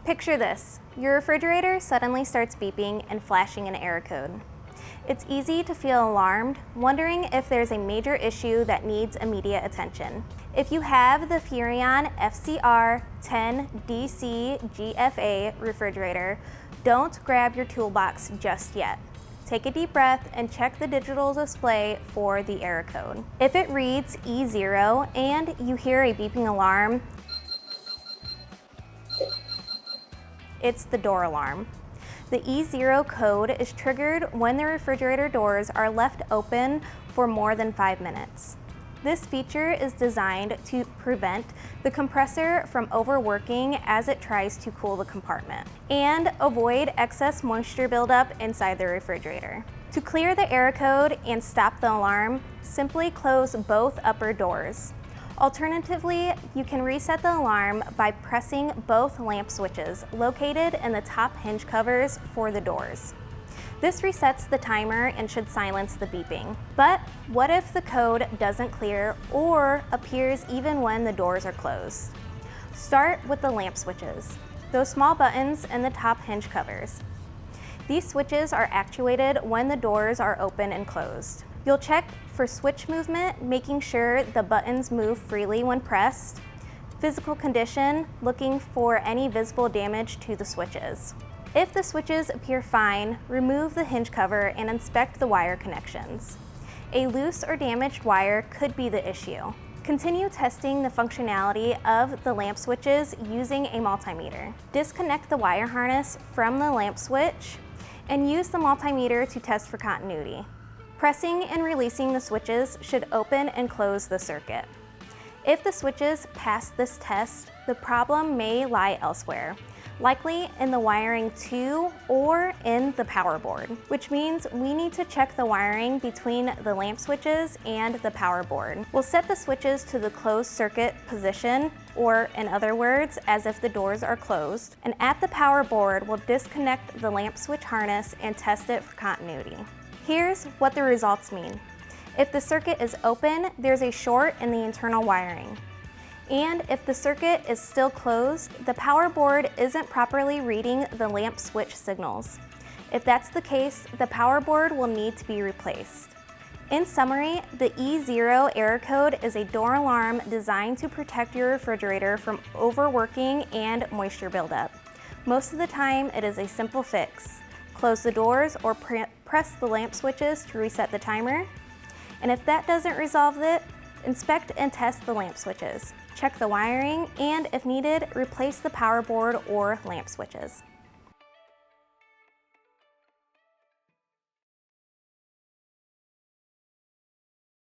Picture this. Your refrigerator suddenly starts beeping and flashing an error code. It's easy to feel alarmed, wondering if there's a major issue that needs immediate attention. If you have the Furrion FCR10DCGFA refrigerator, don't grab your toolbox just yet. Take a deep breath and check the digital display for the error code. If it reads E0 and you hear a beeping alarm, it's the door alarm. The E0 code is triggered when the refrigerator doors are left open for more than 5 minutes. This feature is designed to prevent the compressor from overworking as it tries to cool the compartment and avoid excess moisture buildup inside the refrigerator. To clear the error code and stop the alarm, simply close both upper doors. Alternatively, you can reset the alarm by pressing both lamp switches located in the top hinge covers for the doors. This resets the timer and should silence the beeping. But what if the code doesn't clear or appears even when the doors are closed? Start with the lamp switches, those small buttons in the top hinge covers. These switches are actuated when the doors are open and closed. You'll check for switch movement, making sure the buttons move freely when pressed. Physical condition, looking for any visible damage to the switches. If the switches appear fine, remove the hinge cover and inspect the wire connections. A loose or damaged wire could be the issue. Continue testing the functionality of the lamp switches using a multimeter. Disconnect the wire harness from the lamp switch and use the multimeter to test for continuity. Pressing and releasing the switches should open and close the circuit. If the switches pass this test, the problem may lie elsewhere, likely in the wiring to or in the power board, which means we need to check the wiring between the lamp switches and the power board. We'll set the switches to the closed circuit position, or in other words, as if the doors are closed, and at the power board, we'll disconnect the lamp switch harness and test it for continuity. Here's what the results mean. If the circuit is open, there's a short in the internal wiring. And if the circuit is still closed, the power board isn't properly reading the lamp switch signals. If that's the case, the power board will need to be replaced. In summary, the E0 error code is a door alarm designed to protect your refrigerator from overworking and moisture buildup. Most of the time, it is a simple fix. Close the doors or press the lamp switches to reset the timer. And if that doesn't resolve it, inspect and test the lamp switches. Check the wiring and, if needed, replace the power board or lamp switches.